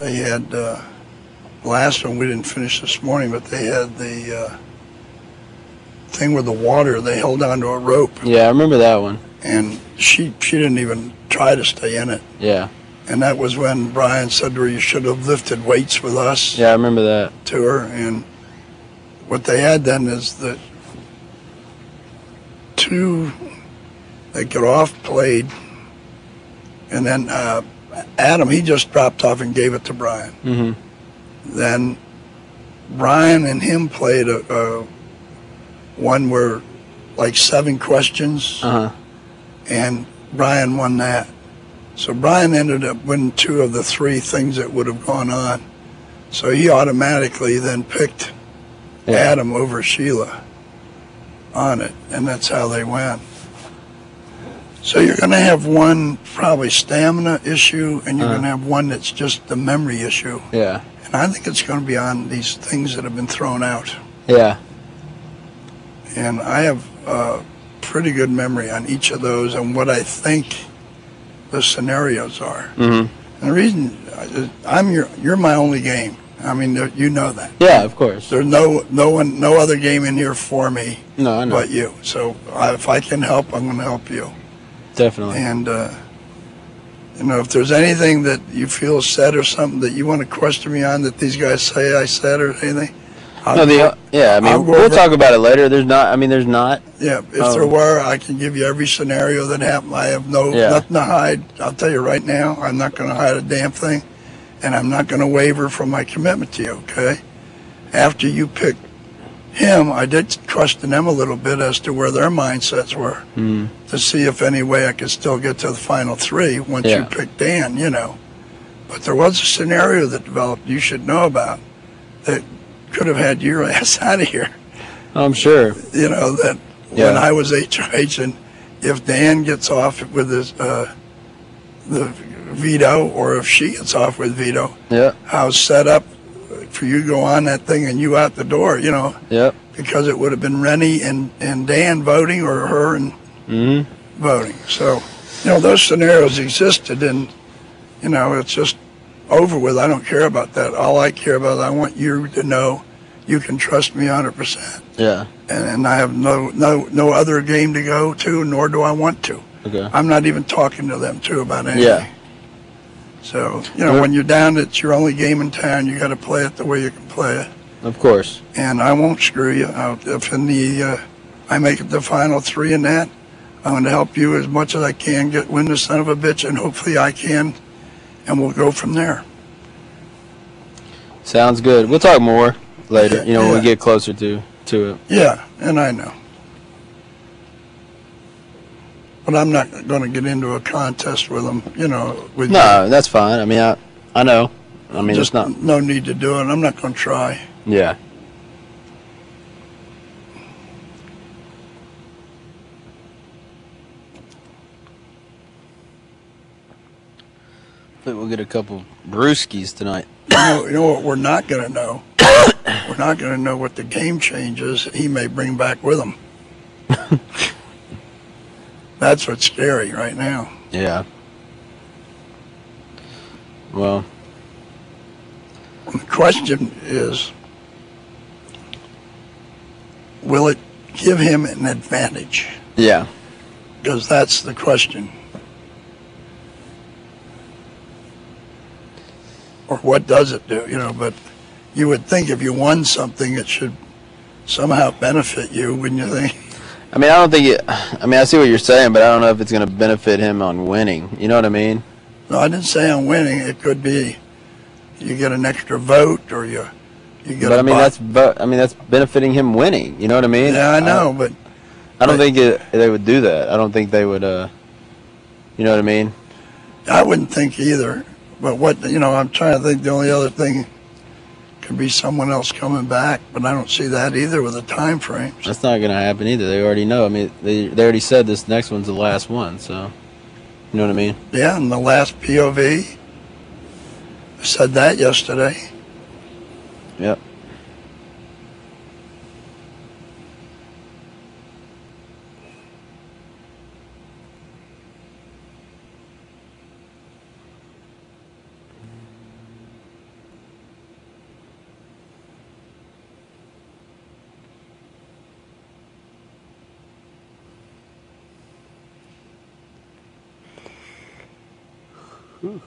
they had last one we didn't finish this morning, but they had the thing with the water. They held onto a rope. Yeah, I remember that one. And she didn't even try to stay in it. Yeah. And that was when Brian said to her, "You should have lifted weights with us." Yeah, I remember that. To her. And what they had then is that two that got off played, and then Adam, he just dropped off and gave it to Brian. Mm-hmm. Then Brian and him played a one where like 7 questions, and Brian won that. So Brian ended up winning 2 of the 3 things that would have gone on. So he automatically then picked Adam over Sheila on it, and that's how they went. So you're going to have one probably stamina issue, and you're going to have one that's just the memory issue. Yeah. And I think it's going to be on these things that have been thrown out. Yeah. And I have pretty good memory on each of those and what I think the scenarios are. Mm-hmm. And the reason you're my only game. I mean, you know that. Yeah, of course. There's no other game in here for me. No, I know. But you. So if I can help, I'm going to help you. Definitely. And if there's anything that you feel said or something that you want to question me on that these guys say I said or anything. We'll talk about it later. There's not. Yeah, if there were, I can give you every scenario that happened. I have nothing to hide. I'll tell you right now, I'm not going to hide a damn thing, and I'm not going to waver from my commitment to you, okay? After you picked him, I did question them a little bit as to where their mindsets were to see if any way I could still get to the final 3 once you picked Dan, But there was a scenario that developed you should know about that could have had your ass out of here. I'm sure. That when I was HOH, and if Dan gets off with his the veto, or if she gets off with veto, how it's set up for you to go on that thing and you out the door, because it would have been Rennie and Dan voting, or her and voting. So, those scenarios existed, and, it's just over with. I don't care about that. All I care about is I want you to know you can trust me 100%. Yeah. And I have no other game to go to, nor do I want to. Okay. I'm not even talking to them, too, about anything. Yeah. So, when you're down, it's your only game in town. You got to play it the way you can play it. Of course. And I won't screw you. If I make it the final 3 in that, I'm going to help you as much as I can win the son of a bitch, and hopefully I can, and we'll go from there. Sounds good. We'll talk more later, when we get closer to it. Yeah, and I know. But I'm not going to get into a contest with them, with No, that's fine. I mean, I know. I mean, just it's not. No need to do it. I'm not going to try. Yeah. I think we'll get a couple brewskis tonight. You know what we're not going to know? We're not going to know what the game changes he may bring back with him. That's what's scary right now. Yeah. Well. The question is, will it give him an advantage? Yeah. Because that's the question. Or what does it do, but you would think if you won something, it should somehow benefit you, wouldn't you think? I mean, I don't think I see what you're saying, but I don't know if it's going to benefit him on winning. You know what I mean? No, I didn't say on winning. It could be you get an extra vote, or you get that's benefiting him winning. You know what I mean? Yeah, I know, but I don't think they would do that. I don't think they would, you know what I mean? I wouldn't think either. But I'm trying to think, the only other thing could be someone else coming back, but I don't see that either with the time frames. That's not going to happen either. They already know. I mean, they already said this next one's the last one, so you know what I mean? Yeah, and the last POV, I said that yesterday. Yep. Ooh.